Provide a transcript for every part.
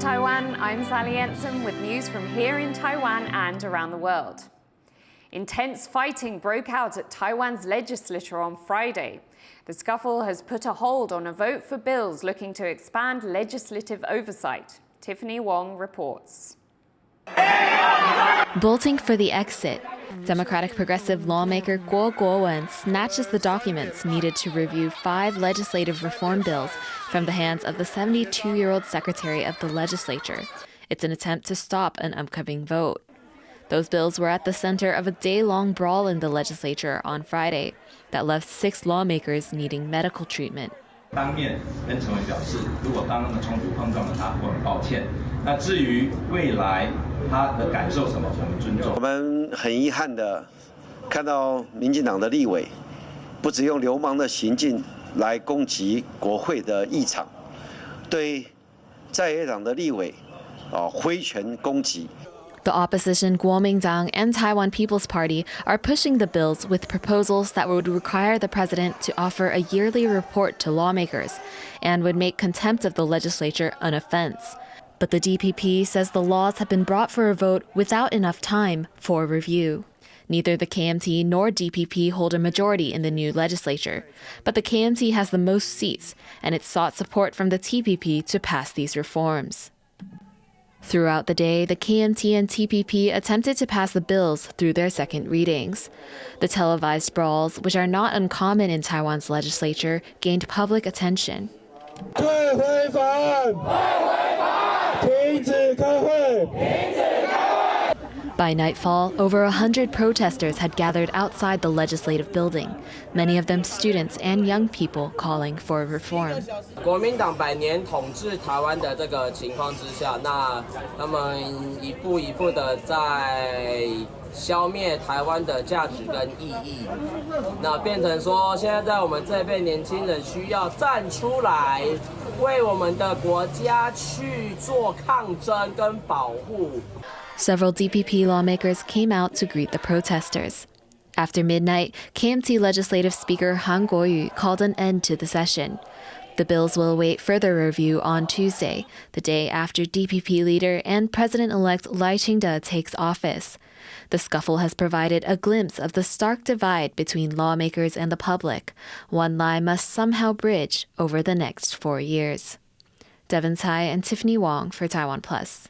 Taiwan, I'm Jensen with news from here in Taiwan and around the world. Intense fighting broke out at Taiwan's legislature on Friday. The scuffle has put a hold on a vote for bills looking to expand legislative oversight. Tiffany Wong reports. Bolting for the exit, Democratic progressive lawmaker Guo Guowen snatches the documents needed to review 5 legislative reform bills from the hands of the 72-year-old secretary of the legislature. It's an attempt to stop an upcoming vote. Those bills were at the center of a day-long brawl in the legislature on Friday that left 6 lawmakers needing medical treatment. 当面跟陈委表示，如果刚刚的冲突碰撞了他，我很抱歉。那至于未来他的感受什么，我们尊重。我们很遗憾的看到民进党的立委不只用流氓的行径来攻击国会的议场，对在野党的立委挥拳攻击。 The opposition Kuomintang and Taiwan People's Party are pushing the bills with proposals that would require the president to offer a yearly report to lawmakers and would make contempt of the legislature an offense. But the DPP says the laws have been brought for a vote without enough time for review. Neither the KMT nor DPP hold a majority in the new legislature, but the KMT has the most seats, and it sought support from the TPP to pass these reforms. Throughout the day, the KMT and TPP attempted to pass the bills through their second readings. The televised brawls, which are not uncommon in Taiwan's legislature, gained public attention. By nightfall, over 100 protesters had gathered outside the legislative building, many of them students and young people calling for reform. 国民党100年统治台湾的这个情况之下，那他们一步一步的在消灭台湾的价值跟意义，那变成说现在在我们这一辈年轻人需要站出来，为我们的国家去做抗争跟保护。 Several DPP lawmakers came out to greet the protesters. After midnight, KMT Legislative Speaker Han Kuo-yu called an end to the session. The bills will await further review on Tuesday, the day after DPP leader and President-elect Lai Ching-te takes office. The scuffle has provided a glimpse of the stark divide between lawmakers and the public, one Lai must somehow bridge over the next 4 years. Devin Tsai and Tiffany Wong for TaiwanPlus.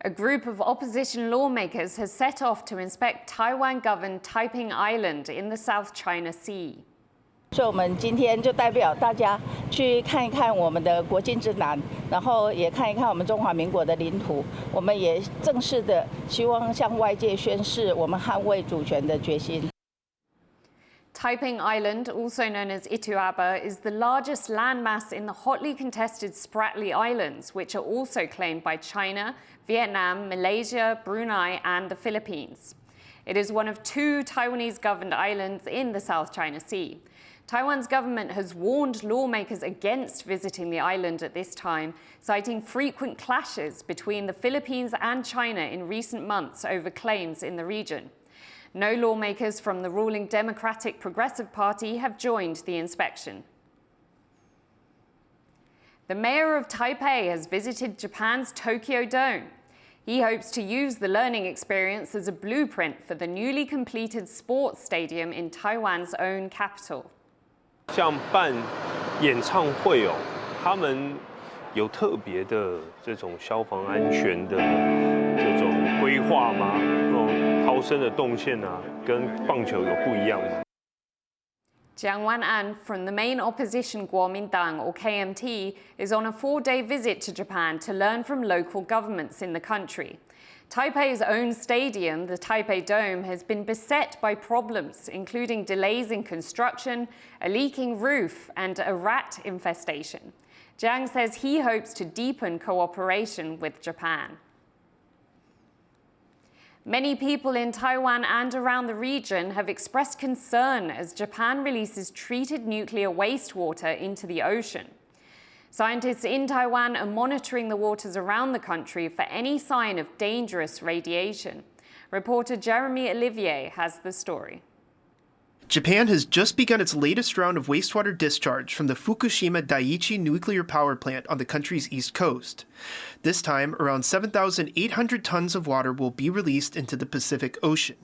A group of opposition lawmakers has set off to inspect Taiwan-Governed Taipei Island in the South China Sea. 所以我们今天就代表大家去看一看我们的国境之南，然后也看一看我们中华民国的领土。我们也正式的希望向外界宣示我们捍卫主权的决心。 Taipei Island, also known as Ituaba, is the largest landmass in the hotly contested Spratly Islands, which are also claimed by China, Vietnam, Malaysia, Brunei, and the Philippines. It is one of 2 Taiwanese-governed islands in the South China Sea. Taiwan's government has warned lawmakers against visiting the island at this time, citing frequent clashes between the Philippines and China in recent months over claims in the region. No lawmakers from the ruling Democratic Progressive Party have joined the inspection. The mayor of Taipei has visited Japan's Tokyo Dome. He hopes to use the learning experience as a blueprint for the newly completed sports stadium in Taiwan's own capital. 像办演唱会哦，他们有特别的这种消防安全的这种规划吗？这种逃生的动线啊，跟棒球有不一样吗？ Jiang Wan-an from the main opposition Kuomintang, or KMT, is on a 4-day visit to Japan to learn from local governments in the country. Taipei's own stadium, the Taipei Dome, has been beset by problems, including delays in construction, a leaking roof, and a rat infestation. Jiang says he hopes to deepen cooperation with Japan. Many people in Taiwan and around the region have expressed concern as Japan releases treated nuclear wastewater into the ocean. Scientists in Taiwan are monitoring the waters around the country for any sign of dangerous radiation. Reporter Jeremy Olivier has the story. Japan has just begun its latest round of wastewater discharge from the Fukushima Daiichi nuclear power plant on the country's east coast. This time, around 7,800 tons of water will be released into the Pacific Ocean.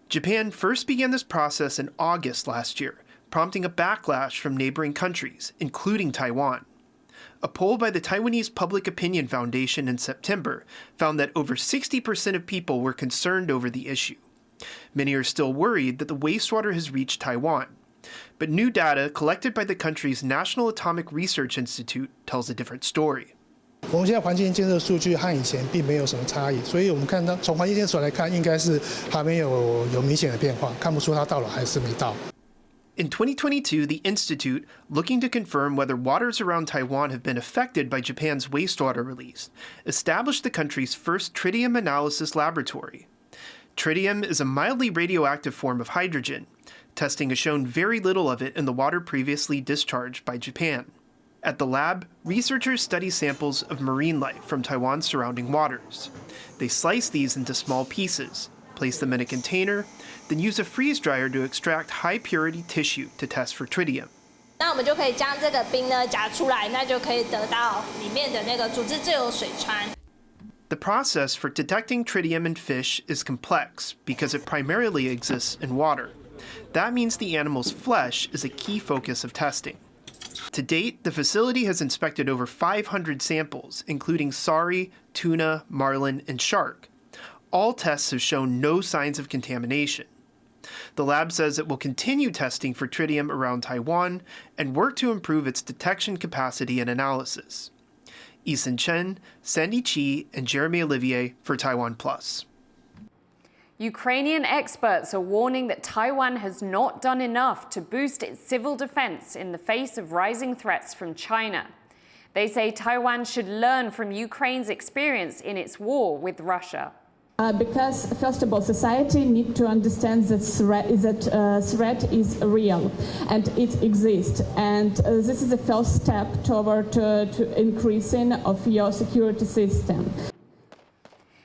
Japan first began this process in August last year, prompting a backlash from neighboring countries, including Taiwan. A poll by the Taiwanese Public Opinion Foundation in September found that over 60% of people were concerned over the issue. Many are still worried that the wastewater has reached Taiwan. But new data collected by the country's National Atomic Research Institute tells a different story. 我们现在环境监测数据和以前并没有什么差异，所以我们看到从环境监测来看，应该是还没有明显的变化，看不出它到了还是没到。In 2022, the Institute, looking to confirm whether waters around Taiwan have been affected by Japan's wastewater release, established the country's first tritium analysis laboratory. Tritium is a mildly radioactive form of hydrogen. Testing has shown very little of it in the water previously discharged by Japan. At the lab, researchers study samples of marine life from Taiwan's surrounding waters. They slice these into small pieces, place them in a container, then use a freeze dryer to extract high-purity tissue to test for tritium. 那我们就可以将这个冰呢夹出来，那就可以得到里面的那个组织自由水川。 The process for detecting tritium in fish is complex because it primarily exists in water. That means the animal's flesh is a key focus of testing. To date, the facility has inspected over 500 samples, including sari, tuna, marlin, and shark. All tests have shown no signs of contamination. The lab says it will continue testing for tritium around Taiwan and work to improve its detection capacity and analysis. Eason Chen, Sandy Chi, and Jeremy Olivier for TaiwanPlus. Ukrainian experts are warning that Taiwan has not done enough to boost its civil defense in the face of rising threats from China. They say Taiwan should learn from Ukraine's experience in its war with Russia. Because, first of all, society needs to understand that threat is real and it exists. And this is the first step toward to increasing of your security system.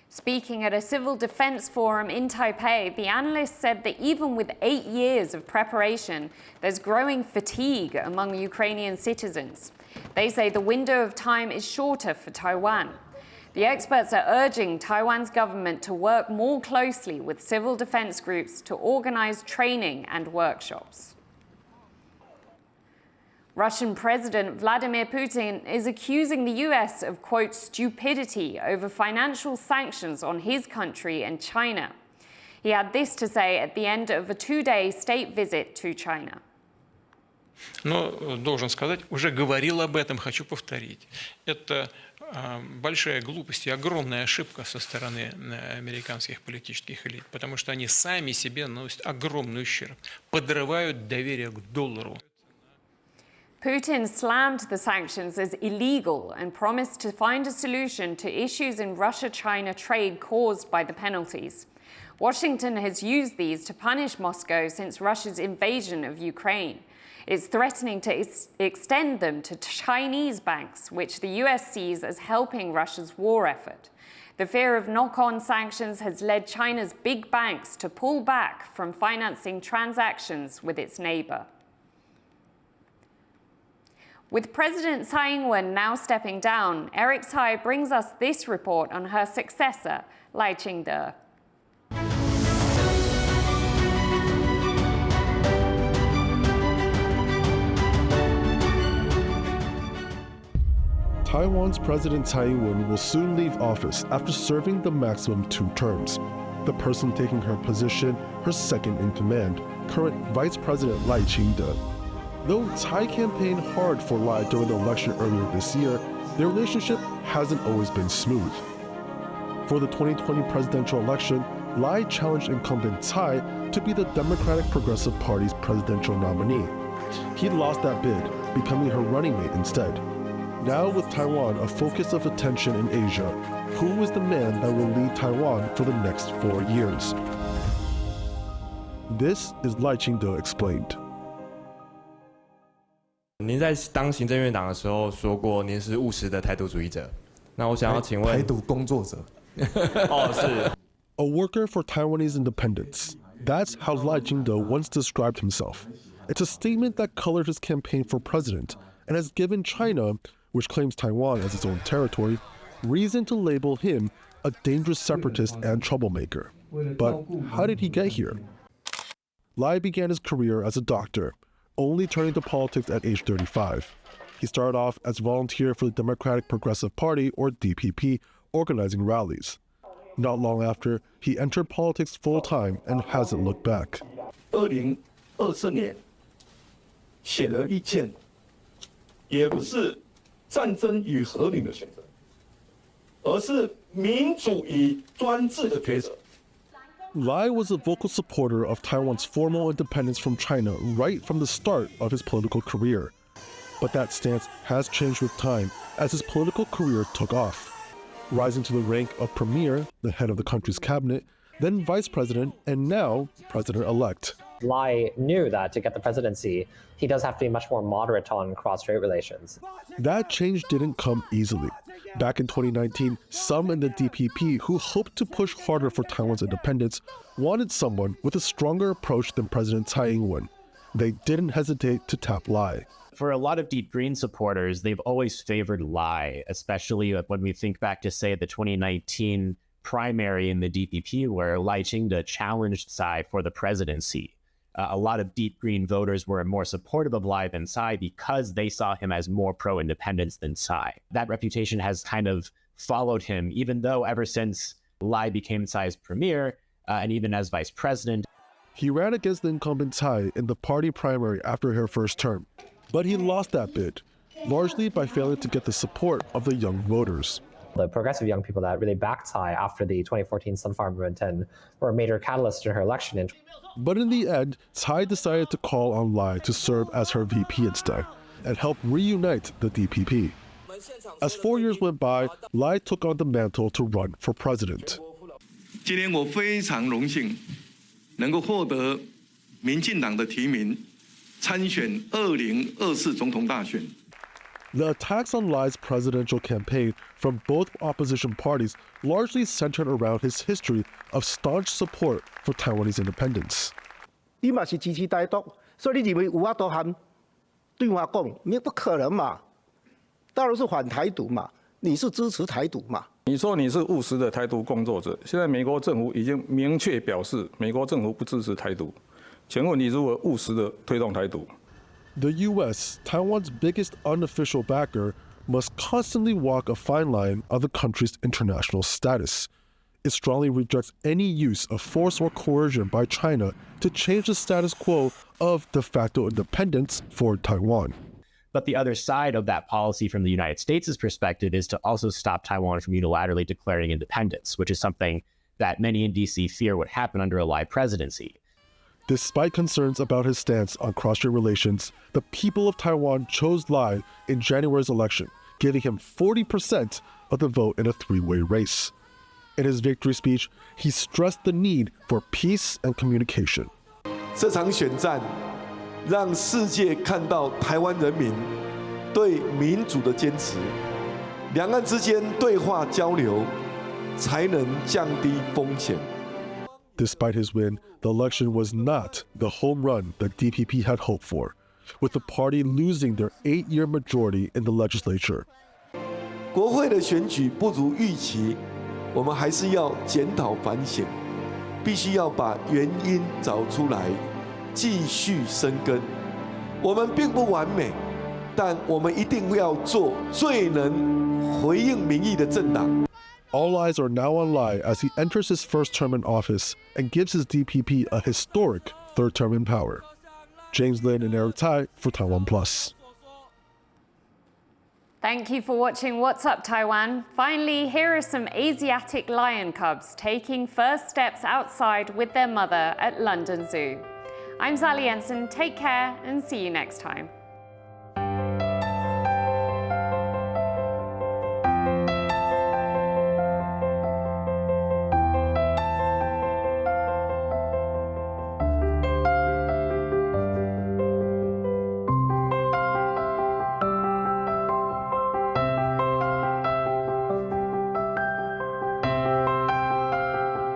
Speaking at a civil defense forum in Taipei, the analyst said that even with 8 years of preparation, there's growing fatigue among Ukrainian citizens. They say the window of time is shorter for Taiwan. The experts are urging Taiwan's government to work more closely with civil defense groups to organize training and workshops. Russian President Vladimir Putin is accusing the US of, quote, stupidity over financial sanctions on his country and China. He had this to say at the end of a 2-day state visit to China. Но должен сказать, уже говорил об этом, хочу повторить. Это большая глупость и огромная ошибка со стороны американских политических элит, потому что они сами себе наносят огромный ущерб, подрывают доверие к доллару. Putin slammed the sanctions as illegal and promised to find a solution to issues in Russia-China trade caused by the penalties. Washington has used these to punish Moscow since Russia's invasion of Ukraine. It's threatening to extend them to Chinese banks, which the US sees as helping Russia's war effort. The fear of knock-on sanctions has led China's big banks to pull back from financing transactions with its neighbor. With President Tsai Ing-wen now stepping down, Eric Tsai brings us this report on her successor, Lai Ching-te. Taiwan's President Tsai Ing-wen will soon leave office after serving the maximum 2 terms. The person taking her position, her second in command, current Vice President Lai Ching-te. Though Tsai campaigned hard for Lai during the election earlier this year, their relationship hasn't always been smooth. For the 2020 presidential election, Lai challenged incumbent Tsai to be the Democratic Progressive Party's presidential nominee. He lost that bid, becoming her running mate instead. Now with Taiwan a focus of attention in Asia, who is the man that will lead Taiwan for the next 4 years? This is Lai Ching-te explained. 您在当行政院长的时候说过，您是务实的台独主义者。那我想要请问，台独工作者。哦，是。A worker for Taiwanese independence, That's how Lai Ching-te once described himself. It's a statement that colored his campaign for president and has given China, which claims Taiwan as its own territory, reason to label him a dangerous separatist and troublemaker. But how did he get here? Lai began his career as a doctor, only turning to politics at age 35. He started off as a volunteer for the Democratic Progressive Party, or DPP, organizing rallies. Not long after, he entered politics full-time and hasn't looked back. 2024年写了一件，也不是战争与和平的选择，而是民主与专制的抉择。 Lai was a vocal supporter of Taiwan's formal independence from China right from the start of his political career. But that stance has changed with time as his political career took off, rising to the rank of premier, the head of the country's cabinet, then vice president, and now president-elect. Lai knew that to get the presidency, he does have to be much more moderate on cross-strait relations. That change didn't come easily. Back in 2019, some in the DPP who hoped to push harder for Taiwan's independence wanted someone with a stronger approach than President Tsai Ing-wen. They didn't hesitate to tap Lai. For a lot of Deep Green supporters, they've always favored Lai, especially when we think back to, say, the 2019 primary in the DPP, where Lai Ching-te challenged Tsai for the presidency. A lot of Deep Green voters were more supportive of Lai than Tsai because they saw him as more pro-independence than Tsai. That reputation has kind of followed him, even though ever since Lai became Tsai's premier, and even as vice president. He ran against the incumbent Tsai in the party primary after her first term, but he lost that bid, largely by failing to get the support of the young voters. The progressive young people that really backed Tsai after the 2014 Sunflower Movement and were a major catalyst in her election. But in the end, Tsai decided to call on Lai to serve as her VP instead and help reunite the DPP. As 4 years went by, Lai took on the mantle to run for president. 今天我非常荣幸能够获得民进党的提名，参选2024总统大选。 The attacks on Lai's presidential campaign from both opposition parties largely centered around his history of staunch support for Taiwanese independence. 你嘛是支持台独，所以你认为有法度和对话讲，你不可能嘛？大陆是反台独嘛，你是支持台独嘛？你说你是务实的台独工作者，现在美国政府已经明确表示，美国政府不支持台独。请问你如何务实的推动台独？ The U.S., Taiwan's biggest unofficial backer, must constantly walk a fine line on the country's international status. It strongly rejects any use of force or coercion by China to change the status quo of de facto independence for Taiwan. But the other side of that policy from the United States' perspective is to also stop Taiwan from unilaterally declaring independence, which is something that many in D.C. fear would happen under a Lai presidency. Despite concerns about his stance on cross-strait relations, the people of Taiwan chose Lai in January's election, giving him 40% of the vote in a three-way race. In his victory speech, he stressed the need for peace and communication. 这场选战让世界看到台湾人民对民主的坚持，两岸之间对话交流才能降低风险。 Despite his win, the election was not the home run that DPP had hoped for, with the party losing their 8-year majority in the legislature. 国会的选举不如预期，我们还是要检讨反省，必须要把原因找出来，继续深耕。我们并不完美，但我们一定要做最能回应民意的政党。 All eyes are now on Lai as he enters his first term in office and gives his DPP a historic third term in power. James Lin and Eric Tai for TaiwanPlus. Thank you for watching What's Up Taiwan. Finally, here are some Asiatic lion cubs taking first steps outside with their mother at London Zoo. I'm Sally Jensen. Take care and see you next time.